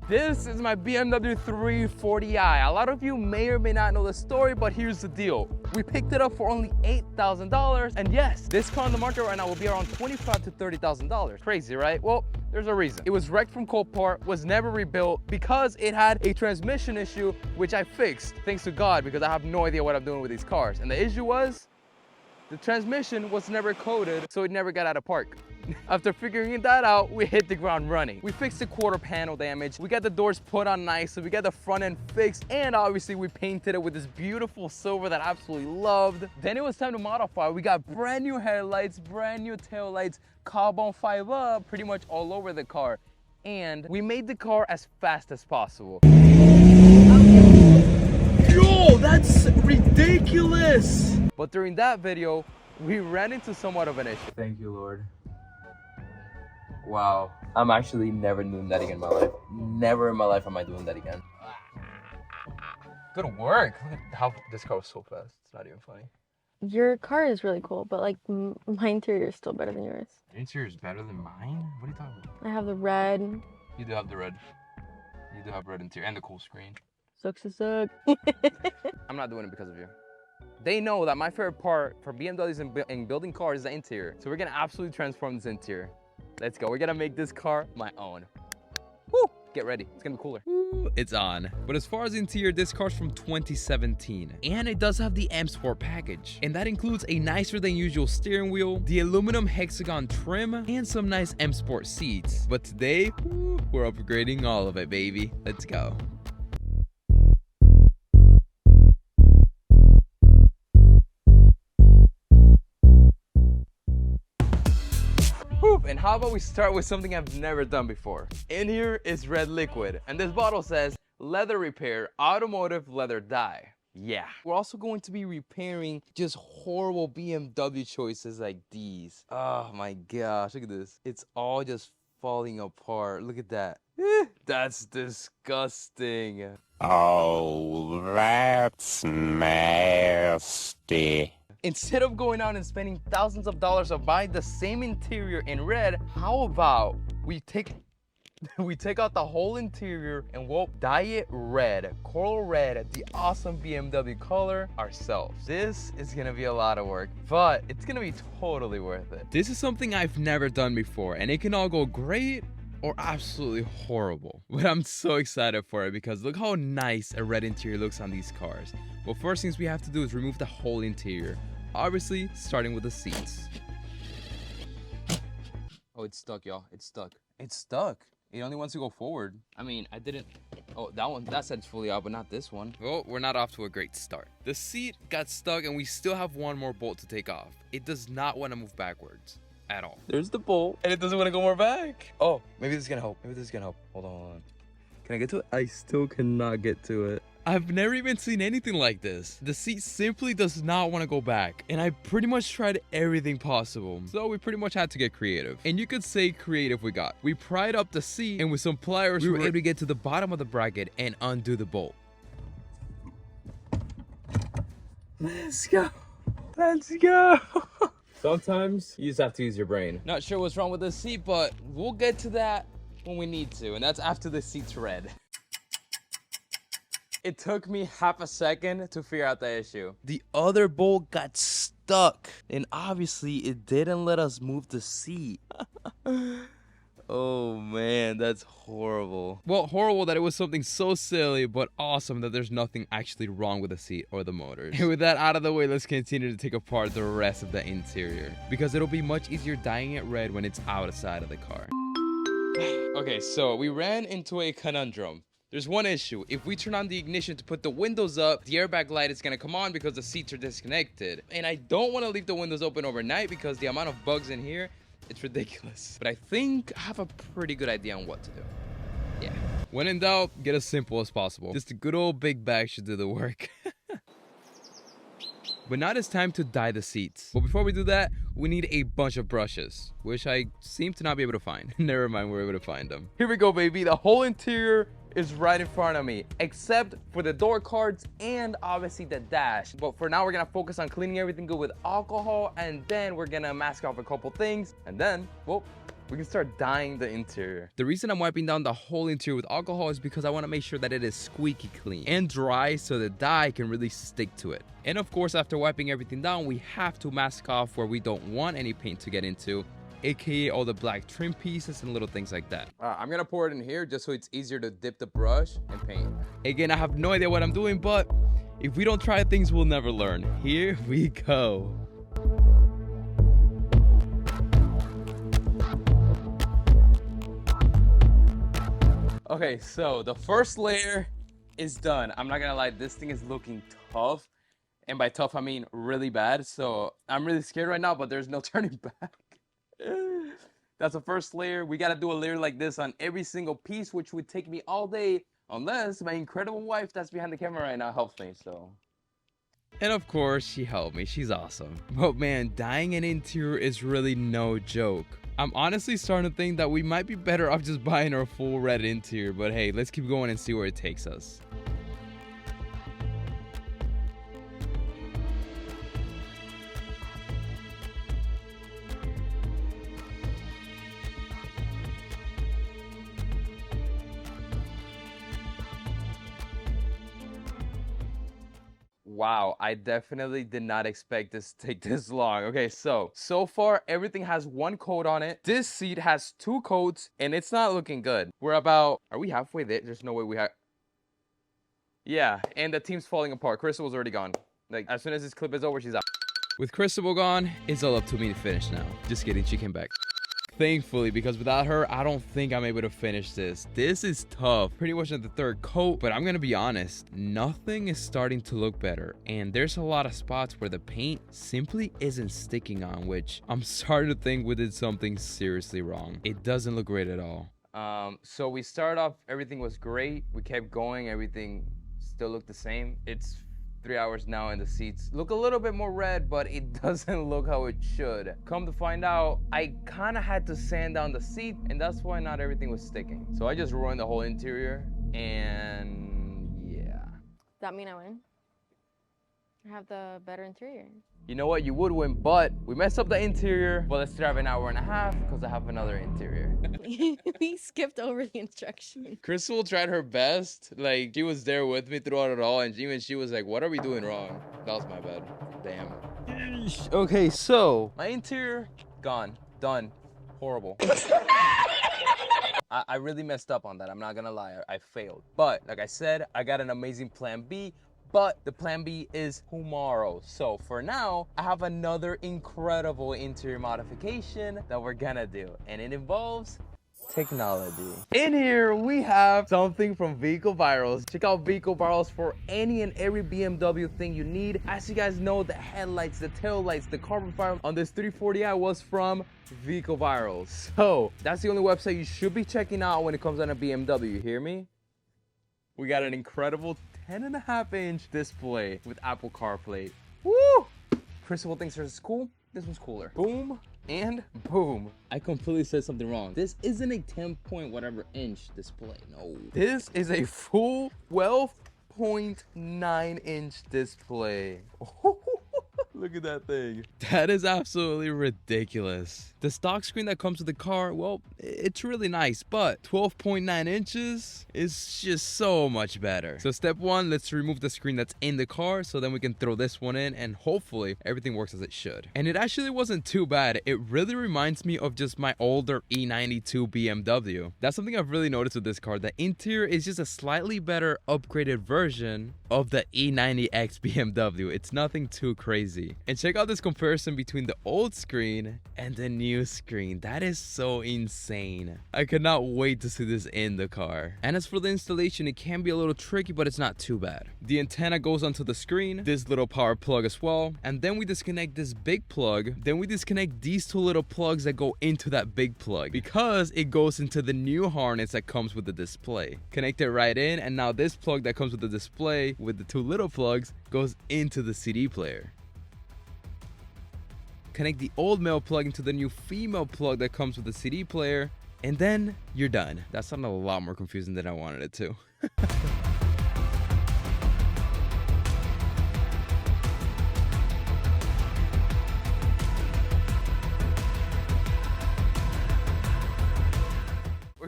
This is my BMW 340i. A lot of you may or may not know the story, but here's the deal. We picked it up for only $8,000. And yes, this car on the market right now will be around $25,000 to $30,000. Crazy, right? Well, there's a reason. It was wrecked from Copart, was never rebuilt because it had a transmission issue, which I fixed, thanks to God, because I have no idea what I'm doing with these cars. And the issue was, the transmission was never coated, so it never got out of park. After figuring that out, we hit the ground running. We fixed the quarter panel damage, we got the doors put on nice, so we got the front end fixed, and obviously we painted it with this beautiful silver that I absolutely loved. Then it was time to modify. We got brand new headlights, brand new tail lights, carbon fiber pretty much all over the car, and we made the car as fast as possible. Yo, that's ridiculous! But during that video, we ran into somewhat of an issue. Thank you, Lord. Wow, I'm actually never doing that again in my life. Never in my life am I doing that again. Good work. Look at how this car was so fast. It's not even funny. Your car is really cool, but like my interior is still better than yours. Your interior is better than mine? What are you talking about? I have the red. You do have the red. You do have red interior and the cool screen. Sucks to suck. I'm not doing it because of you. They know that my favorite part for BMWs in building cars is the interior. So we're gonna absolutely transform this interior. Let's go. We're gonna make this car my own. Woo! Get ready. It's gonna be cooler. Ooh, it's on. But as far as interior, this car's from 2017. And it does have the M Sport package. And that includes a nicer than usual steering wheel, the aluminum hexagon trim, and some nice M Sport seats. But today, we're upgrading all of it, baby. Let's go. And how about we start with something I've never done before? In here is red liquid, and this bottle says leather repair, automotive leather dye. Yeah. We're also going to be repairing just horrible BMW choices like these. Oh my gosh, look at this. It's all just falling apart. Look at that. That's disgusting. Oh, that's nasty. Instead of going out and spending thousands of dollars of buying the same interior in red, how about we take out the whole interior and we'll dye it red, coral red, the awesome BMW color ourselves. This is gonna be a lot of work, but it's gonna be totally worth it. This is something I've never done before, and it can all go great or absolutely horrible. But I'm so excited for it because look how nice a red interior looks on these cars. Well, first things we have to do is remove the whole interior. Obviously, starting with the seats. Oh, it's stuck, y'all. It's stuck. It's stuck. It only wants to go forward. I mean, I didn't... Oh, that side's fully out, but not this one. Well, we're not off to a great start. The seat got stuck and we still have one more bolt to take off. It does not want to move backwards at all. There's the bolt, and it doesn't want to go more back. Oh, maybe this is gonna help. Maybe this is gonna help. Hold on. Can I get to it? I still cannot get to it. I've never even seen anything like this. The seat simply does not want to go back, and I pretty much tried everything possible. So we pretty much had to get creative. And you could say creative we got. We pried up the seat, and with some pliers, we were able to get to the bottom of the bracket and undo the bolt. Let's go. Let's go. Sometimes you just have to use your brain. Not sure what's wrong with this seat, but we'll get to that when we need to, and that's after the seat's red. It took me half a second to figure out the issue. The other bolt got stuck, and obviously it didn't let us move the seat. Oh man, that's horrible. Well, horrible that it was something so silly, but awesome that there's nothing actually wrong with the seat or the motors. And with that out of the way, let's continue to take apart the rest of the interior, because it'll be much easier dyeing it red when it's outside of the car. Okay, so we ran into a conundrum. There's one issue. If we turn on the ignition to put the windows up, the airbag light is gonna come on because the seats are disconnected. And I don't wanna leave the windows open overnight because the amount of bugs in here, it's ridiculous. But I think I have a pretty good idea on what to do. Yeah. When in doubt, get as simple as possible. Just a good old big bag should do the work. But now it's time to dye the seats. But before we do that, we need a bunch of brushes, which I seem to not be able to find. Never mind, we're able to find them. Here we go, baby. The whole interior is right in front of me, except for the door cards and obviously the dash. But for now, we're gonna focus on cleaning everything good with alcohol, and then we're gonna mask off a couple things, and then, well, We can start dyeing the interior. The reason I'm wiping down the whole interior with alcohol is because I want to make sure that it is squeaky clean and dry so the dye can really stick to it. And of course, after wiping everything down, we have to mask off where we don't want any paint to get into, aka all the black trim pieces and little things like that. I'm gonna pour it in here just so it's easier to dip the brush and paint. Again, I have no idea what I'm doing, but if we don't try things, we'll never learn. Here we go. Okay, so the first layer is done. I'm not gonna lie, this thing is looking tough. And by tough, I mean really bad. So I'm really scared right now, but there's no turning back. That's the first layer. We gotta do a layer like this on every single piece, which would take me all day, unless my incredible wife that's behind the camera right now helps me, so. And of course, she helped me. She's awesome. But man, dyeing an interior is really no joke. I'm honestly starting to think that we might be better off just buying our full red interior, but hey, let's keep going and see where it takes us. Wow, I definitely did not expect this to take this long. Okay, so far everything has one coat on it. This seat has 2 coats and it's not looking good. Are we halfway there? There's no way we have. Yeah, and the team's falling apart. Crystal was already gone. Like, as soon as this clip is over, she's out. With Crystal gone, it's all up to me to finish now. Just kidding, she came back. Thankfully, because without her, I don't think I'm able to finish this. This is tough. Pretty much at the 3rd coat, but I'm gonna be honest, nothing is starting to look better. And there's a lot of spots where the paint simply isn't sticking on, which I'm starting to think we did something seriously wrong. It doesn't look great at all. So we started off, everything was great. We kept going, everything still looked the same. It's 3 hours now and the seats look a little bit more red, but it doesn't look how it should. Come to find out, I kind of had to sand down the seat, and that's why not everything was sticking. So I just ruined the whole interior, and yeah. Does that mean I win? I have the better interior. You know what, you would win, but we messed up the interior, but let's drive an hour and a half because I have another interior. We skipped over the instructions. Crystal tried her best. Like, she was there with me throughout it all, and even she was like, what are we doing wrong? That was my bad. Damn. Okay, so my interior, gone, done, horrible. I really messed up on that. I'm not gonna lie, I failed. But like I said, I got an amazing plan B. But the plan B is tomorrow. So for now, I have another incredible interior modification that we're gonna do. And it involves technology. In here, we have something from Vehicle Virals. Check out Vehicle Virals for any and every BMW thing you need. As you guys know, the headlights, the tail lights, the carbon fiber on this 340i was from Vehicle Virals. So that's the only website you should be checking out when it comes on a BMW. You hear me? We got an incredible 10.5-inch display with Apple CarPlay. Woo! Crystal thinks this is cool. This one's cooler. Boom and boom. I completely said something wrong. This isn't a 10 point whatever inch display. No. This is a full 12.9-inch display. Look at that thing. That is absolutely ridiculous. The stock screen that comes with the car, well, it's really nice, but 12.9 inches is just so much better. So step 1, let's remove the screen that's in the car, so then we can throw this one in and hopefully everything works as it should. And it actually wasn't too bad. It really reminds me of just my older E92 BMW. That's something I've really noticed with this car. The interior is just a slightly better upgraded version of the E90X BMW. It's nothing too crazy. And check out this comparison between the old screen and the new screen. That is so insane. I cannot wait to see this in the car. And as for the installation, it can be a little tricky, but it's not too bad. The antenna goes onto the screen, this little power plug as well, and then we disconnect this big plug. Then we disconnect these 2 little plugs that go into that big plug because it goes into the new harness that comes with the display. Connect it right in, and now this plug that comes with the display with the 2 little plugs goes into the CD player. Connect the old male plug into the new female plug that comes with the CD player, and then you're done. That sounded a lot more confusing than I wanted it to.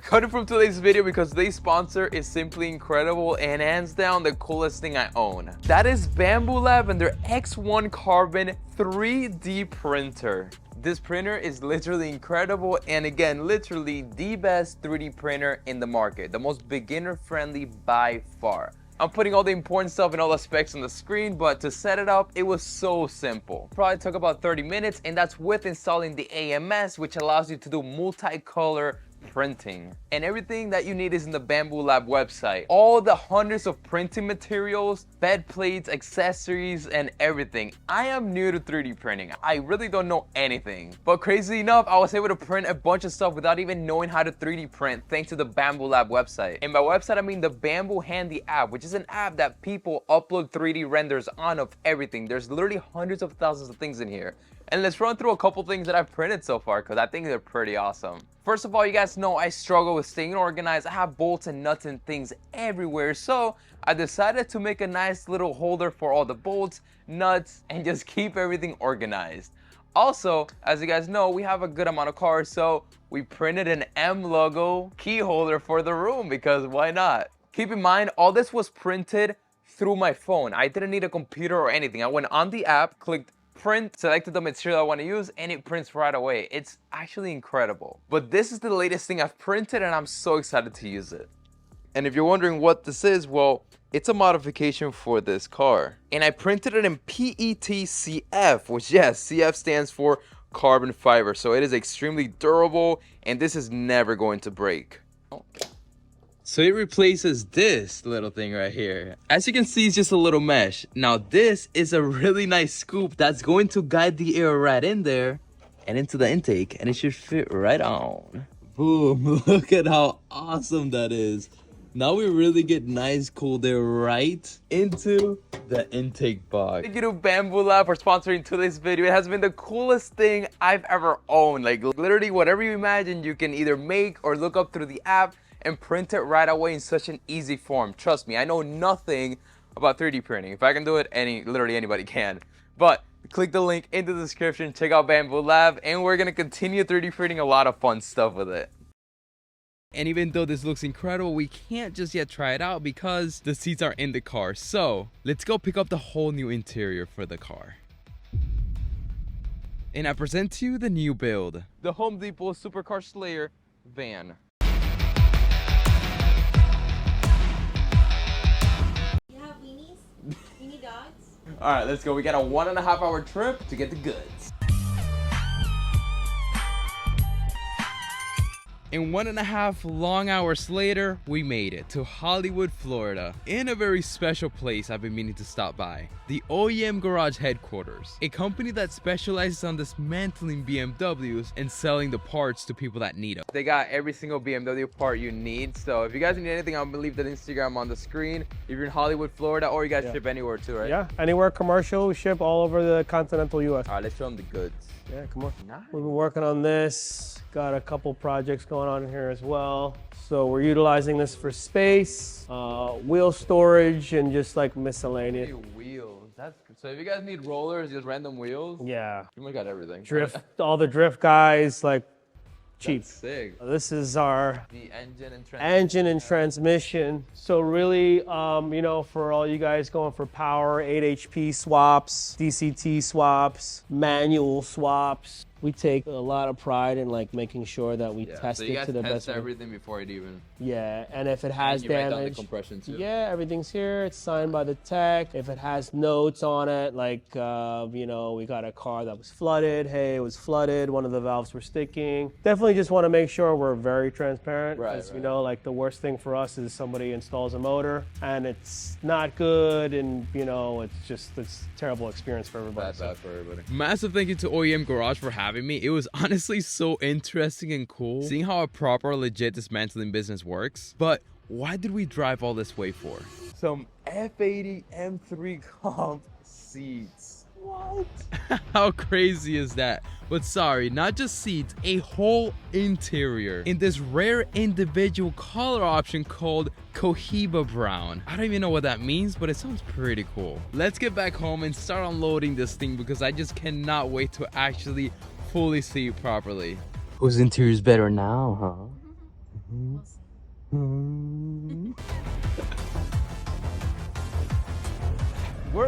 cut it from today's video because today's sponsor is simply incredible and hands down the coolest thing I own. That is Bambu Lab and their X1 Carbon 3D printer. This printer is literally incredible, and again, literally the best 3D printer in the market. The most beginner friendly by far. I'm putting all the important stuff and all the specs on the screen, but to set it up, it was so simple. Probably took about 30 minutes, and that's with installing the AMS, which allows you to do multicolor printing. And everything that you need is in the Bambu Lab website. All the hundreds of printing materials, bed plates, accessories, and everything. I am new to 3D printing. I really don't know anything. But crazy enough, I was able to print a bunch of stuff without even knowing how to 3D print thanks to the Bambu Lab website. And by website, I mean the Bambu Handy app, which is an app that people upload 3D renders on of everything. There's literally hundreds of thousands of things in here. And let's run through a couple things that I've printed so far because I think they're pretty awesome. First of all, you guys know I struggle with staying organized. I have bolts and nuts and things everywhere. So I decided to make a nice little holder for all the bolts, nuts, and just keep everything organized. Also, as you guys know, we have a good amount of cars, so we printed an M logo key holder for the room because why not? Keep in mind, all this was printed through my phone. I didn't need a computer or anything. I went on the app, clicked print, selected the material I want to use, and it prints right away. It's actually incredible. But this is the latest thing I've printed, and I'm so excited to use it. And if you're wondering what this is, well, it's a modification for this car. And I printed it in PETCF, which, yes, CF stands for carbon fiber. So it is extremely durable, and this is never going to break. So it replaces this little thing right here. As you can see, it's just a little mesh. Now this is a really nice scoop that's going to guide the air right in there and into the intake, and it should fit right on. Boom, look at how awesome that is. Now we really get nice cold air right into the intake box. Thank you to Bambu Lab for sponsoring today's video. It has been the coolest thing I've ever owned. Like literally whatever you imagine, you can either make or look up through the app and print it right away in such an easy form. Trust me, I know nothing about 3D printing. If I can do it, literally anybody can. But click the link in the description, check out Bambu Lab, and we're gonna continue 3D printing a lot of fun stuff with it. And even though this looks incredible, we can't just yet try it out because the seats are in the car. So let's go pick up the whole new interior for the car. And I present to you the new build, The Home Depot Supercar Slayer van. All right, let's go. We got a 1.5 hour trip to get the goods. And 1.5 long hours later, we made it to Hollywood, Florida, in a very special place I've been meaning to stop by, the OEM Garage headquarters, a company that specializes on dismantling BMWs and selling the parts to people that need them. They got every single BMW part you need, so if you guys need anything, I'll leave the Instagram on the screen. If you're in Hollywood, Florida, or you guys ship anywhere too, right? Yeah, anywhere commercial, we ship all over the continental US. All right, let's show them the goods. Yeah, come on. Nice. We've been working on this. Got a couple projects going on here as well. So we're utilizing this for space, wheel storage, and just like miscellaneous. Hey, wheels. That's so. If you guys need rollers, just random wheels. Yeah. You might got everything. Drift, all the drift guys, like cheap. That's sick. This is our The engine and transmission. So really, you know, for all you guys going for power, 8 HP swaps, DCT swaps, manual swaps, we take a lot of pride in like making sure that we test it to the best. So you guys test everything before it even. Yeah, and if it has you write down the damage, compression too. yeah, everything's here. It's signed by the tech. If it has notes on it, like you know, we got a car that was flooded. Hey, it was flooded. One of the valves were sticking. Definitely just want to make sure we're very transparent. Right. You know, like the worst thing for us is somebody installs a motor and it's not good, and you know, it's a terrible experience for everybody. Bad for everybody. Massive thank you to OEM Garage for having me. It was honestly so interesting and cool seeing how a proper, legit dismantling business works. But why did we drive all this way for? Some F80 M3 COMP seats. What? How crazy is that? But sorry, not just seats, a whole interior in this rare individual color option called Cohiba Brown. I don't even know what that means, but it sounds pretty cool. Let's get back home and start unloading this thing because I just cannot wait to actually fully see it properly. Whose interior is better now, huh? We're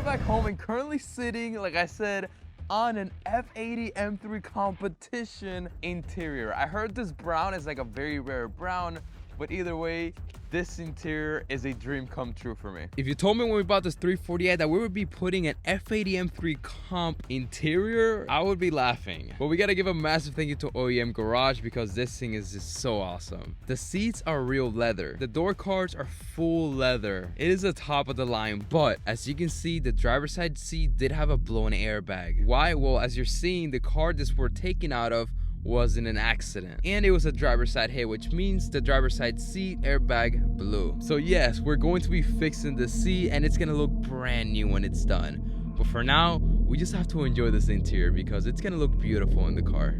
back home and currently sitting, like I said, on an F80 M3 competition interior. I heard this brown is like a very rare brown, but either way, this interior is a dream come true for me. If you told me when we bought this 340i that we would be putting an F80 M3 COMP interior, I would be laughing. But we gotta give a massive thank you to OEM Garage because this thing is just so awesome. The seats are real leather. The door cards are full leather. It is a top of the line, but as you can see, the driver's side seat did have a blown airbag. Why? Well, as you're seeing, the car this we're taking out of was in an accident, and it was a driver's side hit, which means the driver's side seat airbag blew. So yes, we're going to be fixing the seat and it's gonna look brand new when it's done, but for now we just have to enjoy this interior because it's gonna look beautiful in the car.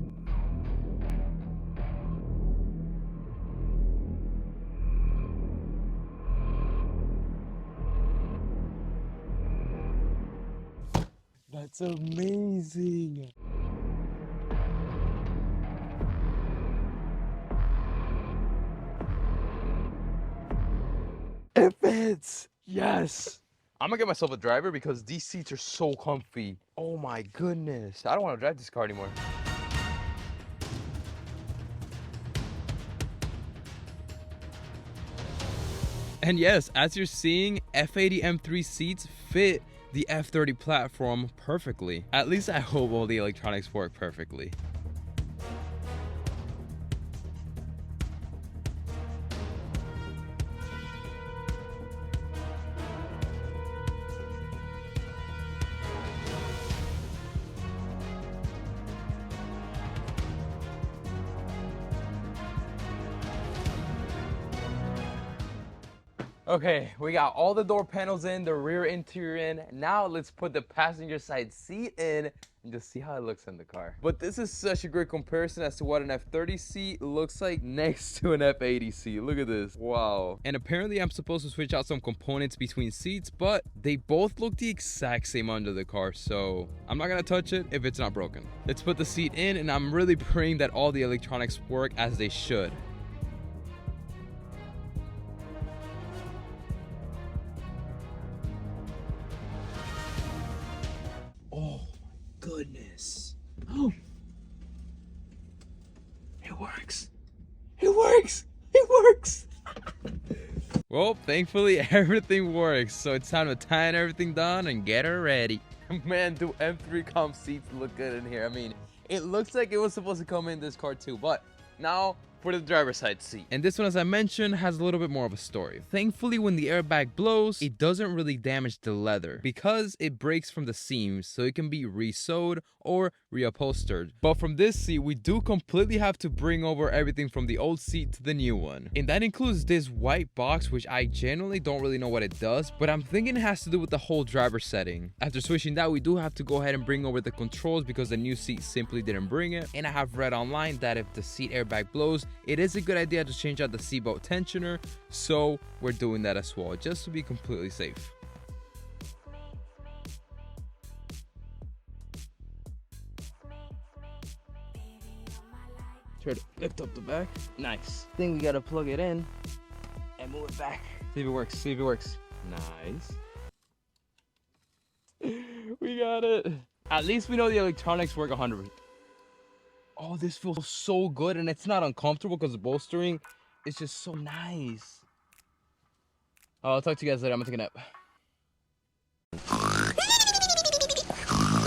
That's amazing. It fits. Yes. I'm gonna get myself a driver because these seats are so comfy. Oh my goodness. I don't want to drive this car anymore. And yes, as you're seeing, F80 M3 seats fit the F30 platform perfectly. At least I hope all the electronics work perfectly. Okay, we got all the door panels in, the rear interior in. Now let's put the passenger side seat in and just see how it looks in the car. But this is such a great comparison as to what an F30 seat looks like next to an F80 seat. Look at this. Wow. And apparently I'm supposed to switch out some components between seats, but they both look the exact same under the car, so I'm not gonna touch it if it's not broken. Let's put the seat in, and I'm really praying that all the electronics work as they should. Goodness. Oh. It works. It works. It works. Well, thankfully everything works, so it's time to tie everything down and get her ready. Man, do M3 COMP seats look good in here? I mean, it looks like it was supposed to come in this car too, but now for the driver's side seat. And this one, as I mentioned, has a little bit more of a story. Thankfully, when the airbag blows, it doesn't really damage the leather because it breaks from the seams, so it can be re-sewed or reupholstered. But from this seat, we do completely have to bring over everything from the old seat to the new one. And that includes this white box, which I genuinely don't really know what it does, but I'm thinking it has to do with the whole driver setting. After switching that, we do have to go ahead and bring over the controls because the new seat simply didn't bring it. And I have read online that if the seat airbag blows, it is a good idea to change out the seatbelt tensioner, so we're doing that as well, just to be completely safe. Try to lift up the back. Nice. Then we gotta plug it in and move it back. See if it works. See if it works. Nice. We got it. At least we know the electronics work 100%. Oh, this feels so good, and it's not uncomfortable because the bolstering is just so nice. Oh, I'll talk to you guys later. I'm gonna take a nap.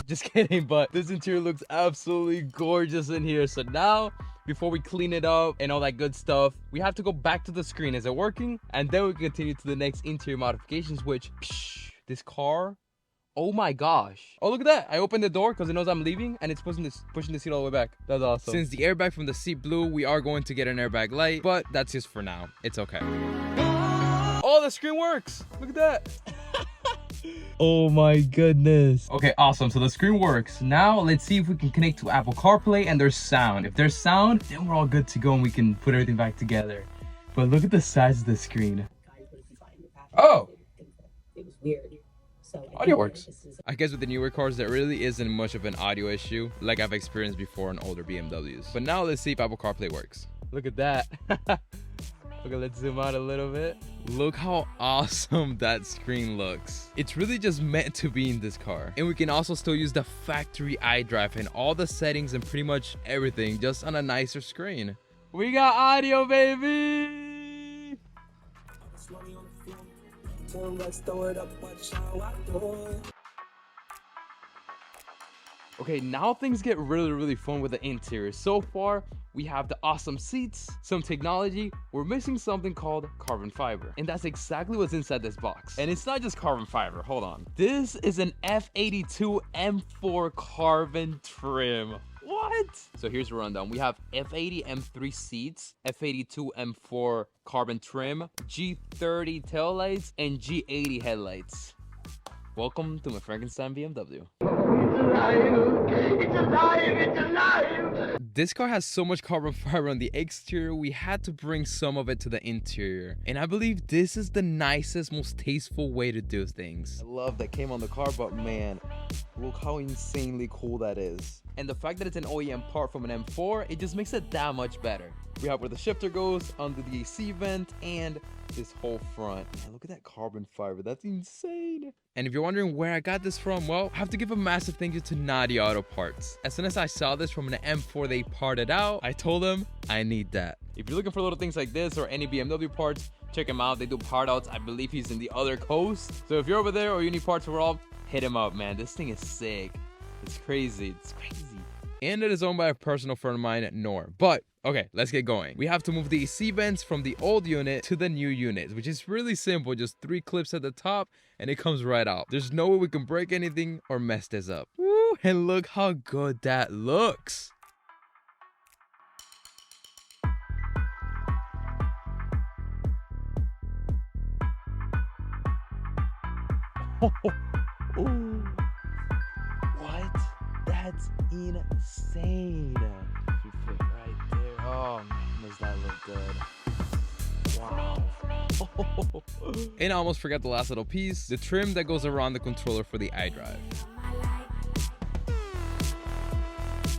Just kidding, but this interior looks absolutely gorgeous in here. So now, before we clean it up and all that good stuff, we have to go back to the screen. Is it working? And then we continue to the next interior modifications, which, this car, oh my gosh. Oh, look at that. I opened the door because it knows I'm leaving and it's pushing the seat all the way back. That's awesome. Since the airbag from the seat blew, we are going to get an airbag light, but that's just for now. It's okay. Oh, the screen works. Look at that. Oh my goodness. Okay, awesome. So the screen works. Now let's see if we can connect to Apple CarPlay and there's sound. If there's sound, then we're all good to go and we can put everything back together. But look at the size of the screen. Oh. It was weird. So audio works. I guess with the newer cars, there really isn't much of an audio issue like I've experienced before on older BMWs. But now let's see if Apple CarPlay works. Look at that. Okay, let's zoom out a little bit. Look how awesome that screen looks. It's really just meant to be in this car. And we can also still use the factory iDrive and all the settings and pretty much everything just on a nicer screen. We got audio, baby! Okay, now things get really fun with the interior. So far, we have the awesome seats, some technology. We're missing something called carbon fiber. And that's exactly what's inside this box. And it's not just carbon fiber, hold on. This is an F80 M3 carbon trim. What? So here's the rundown. We have F80 M3 seats, F82 M4 carbon trim, G30 taillights, and G80 headlights. Welcome to my Frankenstein BMW. It's alive! This car has so much carbon fiber on the exterior, we had to bring some of it to the interior. And I believe this is the nicest, most tasteful way to do things. I love that came on the car, but man, look how insanely cool that is. And the fact that it's an OEM part from an M4, it just makes it that much better. We have where the shifter goes, under the AC vent, and this whole front. Man, look at that carbon fiber. That's insane. And if you're wondering where I got this from, well, I have to give a massive thank you to Naughty Auto Parts. As soon as I saw this from an M4 they parted out, I told them I need that. If you're looking for little things like this or any BMW parts, check him out. They do part outs. I believe he's in the other coast. So if you're over there or you need parts for all, hit him up, man. This thing is sick. It's crazy. It's crazy. And it is owned by a personal friend of mine, Nor. But okay, let's get going. We have to move the AC vents from the old unit to the new unit, which is really simple. Just 3 clips at the top and it comes right out. There's no way we can break anything or mess this up. Woo, and look how good that looks. What? That's insane. You fit right there. Oh man, does that look good? Wow. And I almost forgot the last little piece, the trim that goes around the controller for the iDrive.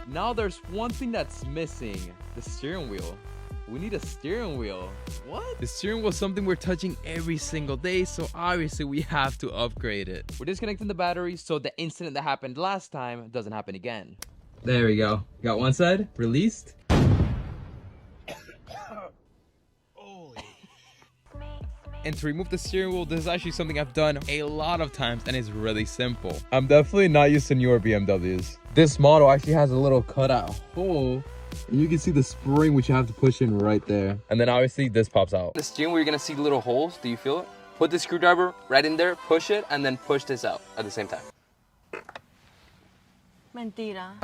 Now there's one thing that's missing, the steering wheel. We need a steering wheel. What? The steering wheel is something we're touching every single day, so obviously we have to upgrade it. We're disconnecting the battery so the incident that happened last time doesn't happen again. There we go. Got one side released. And to remove the steering wheel, this is actually something I've done a lot of times and it's really simple. I'm definitely not used to newer BMWs. This model actually has a little cutout hole. And you can see the spring which you have to push in right there. And then obviously this pops out. The steering wheel, you're gonna see little holes. Do you feel it? Put the screwdriver right in there, push it, and then push this out at the same time. Mentira.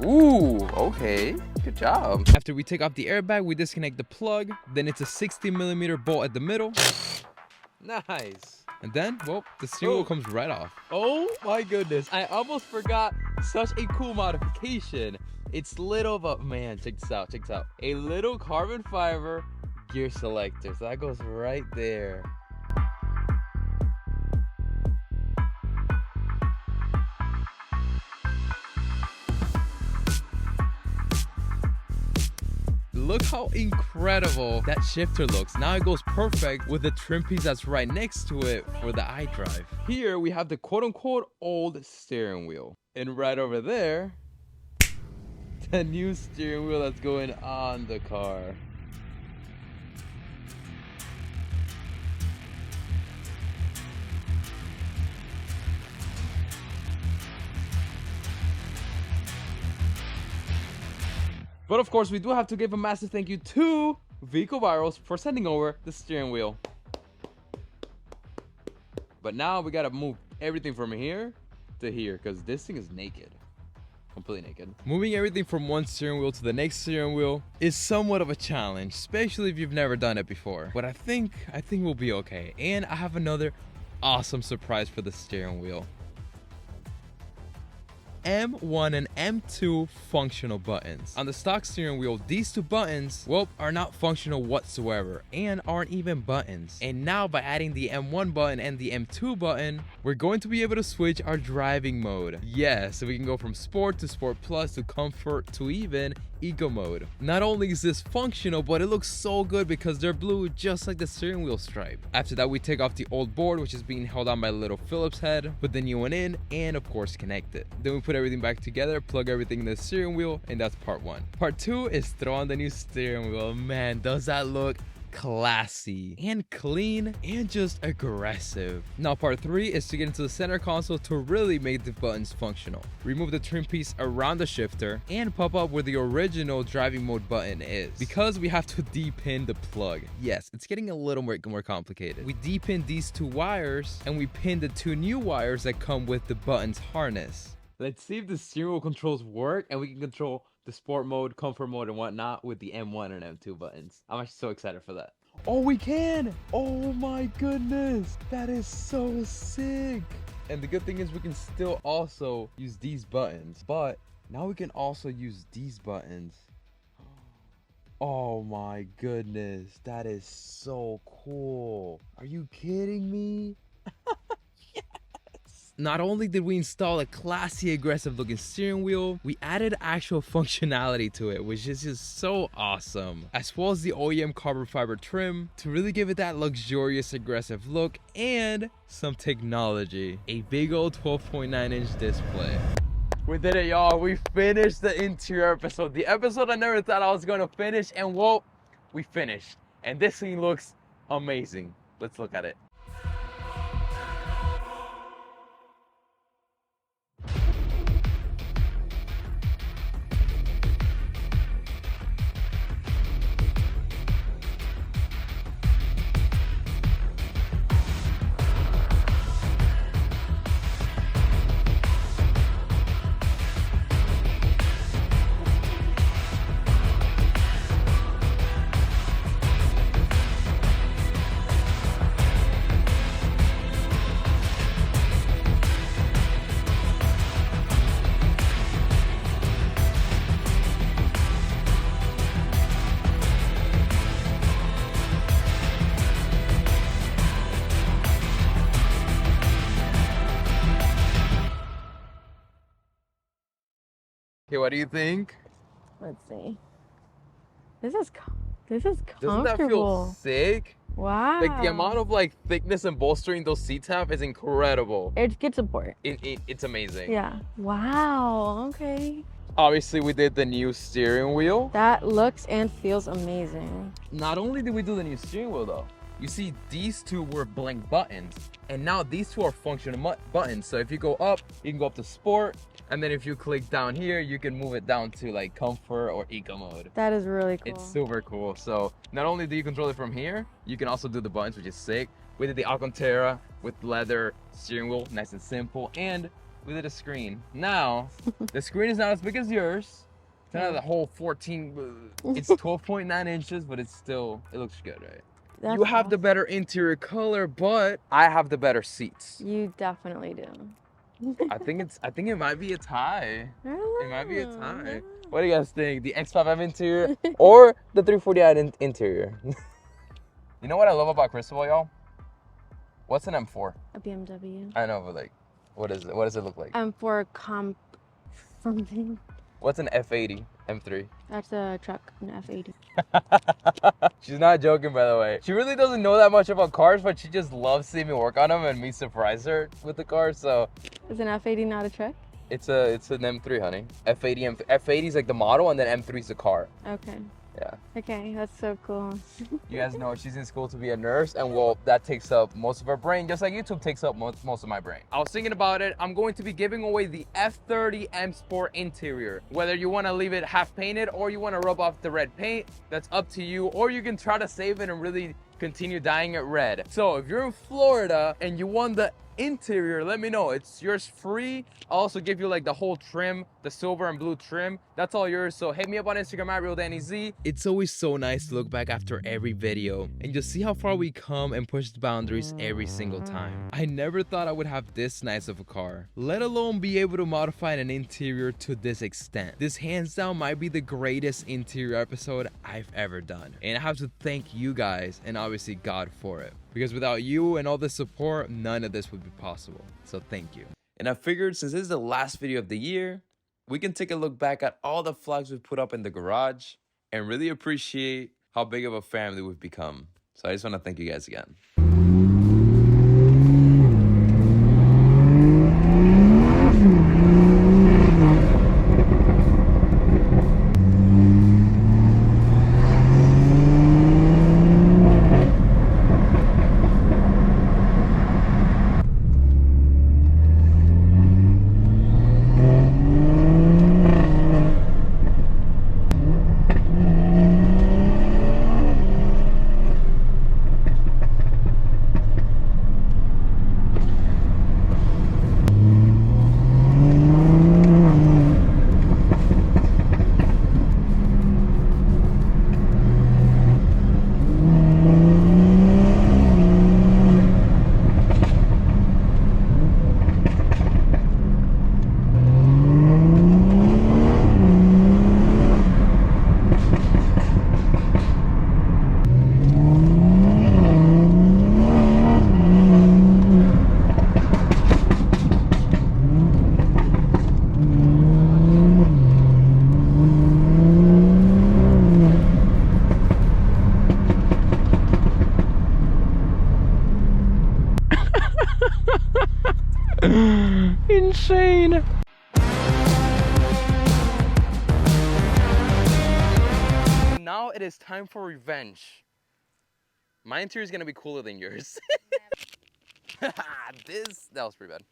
Ooh, okay. Good job. After we take off the airbag, we disconnect the plug. Then it's a 60mm bolt at the middle. Nice. And then, well, the steering wheel comes right off. Oh my goodness. I almost forgot such a cool modification. It's little, but man, check this out, check this out. A little carbon fiber gear selector. So that goes right there. Look how incredible that shifter looks. Now it goes perfect with the trim piece that's right next to it for the iDrive. Here we have the quote-unquote old steering wheel. And right over there, the new steering wheel that's going on the car. But of course, we do have to give a massive thank you to Vehicle Virals for sending over the steering wheel. But now we gotta move everything from here to here because this thing is naked. Completely naked. Moving everything from one steering wheel to the next steering wheel is somewhat of a challenge, especially if you've never done it before. But I think we'll be okay. And I have another awesome surprise for the steering wheel. M1 and M2 functional buttons. On the stock steering wheel, these 2 buttons, well, are not functional whatsoever and aren't even buttons. And now by adding the M1 button and the M2 button, we're going to be able to switch our driving mode. Yeah, so we can go from sport to sport plus to comfort to even Eco Mode. Not only is this functional, but it looks so good because they're blue just like the steering wheel stripe. After that, we take off the old board, which is being held on by a little Phillips head, put the new one in, and of course connect it. Then we put everything back together, plug everything in the steering wheel, and that's part one. Part two is throw on the new steering wheel. Man, does that look classy and clean and just aggressive. Now part three is to get into the center console to really make the buttons functional. Remove the trim piece around the shifter and pop up where the original driving mode button is, because we have to depin the plug. Yes, it's getting a little more complicated. We depin these two wires and we pin the two new wires that come with the button's harness. Let's see if the steering wheel controls work and we can control the sport mode, comfort mode, and whatnot with the M1 and M2 buttons. I'm actually so excited for that. Oh, we can! Oh my goodness! That is so sick! And the good thing is we can still also use these buttons, but now we can also use these buttons. Oh my goodness, that is so cool. Are you kidding me? Not only did we install a classy, aggressive looking steering wheel, we added actual functionality to it, which is just so awesome. As well as the OEM carbon fiber trim to really give it that luxurious, aggressive look, and some technology. A big old 12.9-inch display. We did it, y'all. We finished the interior episode. The episode I never thought I was gonna finish, and whoa, we finished. And this thing looks amazing. Let's look at it. Okay, what do you think? Let's see. This is Doesn't comfortable. that feel sick? Wow. Like the amount of like thickness and bolstering those seats have is incredible. It gets support. It's amazing. Yeah. Wow. Okay. Obviously, we did the new steering wheel. That looks and feels amazing. Not only did we do the new steering wheel though, you see these two were blank buttons, and now these two are functional buttons. So if you go up, you can go up to sport, and then if you click down here, you can move it down to like comfort or eco mode. That is really cool. It's super cool. So not only do you control it from here, you can also do the buttons, which is sick. We did the Alcantara with leather steering wheel, nice and simple, and we did a screen. Now, the screen is not as big as yours. It's not the whole 14, it's 12.9 inches, but it's still, it looks good, right? That's You have the better interior color, but I have the better seats. You definitely do. I think it might be a tie. I don't It might be a know. tie. What do you guys think? The X5M interior or the 340i interior? You know what I love about Cristobal, y'all? What's an M4? A BMW. I know, but like, what is it? What does it look like? M4 comp something. What's an F80 M3? That's a truck, an F80. She's not joking, by the way. She really doesn't know that much about cars, but she just loves seeing me work on them and me surprise her with the car. So Is an F80 not a truck? it's an M3, honey. F80 is like the model, and then M3 is the car. Okay. Yeah. Okay, that's so cool. You guys know she's in school to be a nurse, and well, that takes up most of her brain, just like YouTube takes up most of my brain. I was thinking about it. I'm going to be giving away the F30 M Sport interior. Whether you want to leave it half painted or you want to rub off the red paint, that's up to you. Or you can try to save it and really continue dyeing it red. So if you're in Florida and you want the interior, let me know. It's yours free. I'll also give you like the whole trim, the silver and blue trim. That's all yours. So hit me up on Instagram at RealDannyZ. It's always so nice to look back after every video and just see how far we come and push the boundaries every single time. I never thought I would have this nice of a car, let alone be able to modify an interior to this extent. This hands down might be the greatest interior episode I've ever done. And I have to thank you guys and obviously God for it. Because without you and all the support, none of this would be possible. So thank you. And I figured since this is the last video of the year, we can take a look back at all the flags we've put up in the garage and really appreciate how big of a family we've become. So I just want to thank you guys again. Insane. Now it is time for revenge. My interior is gonna be cooler than yours. That was pretty bad.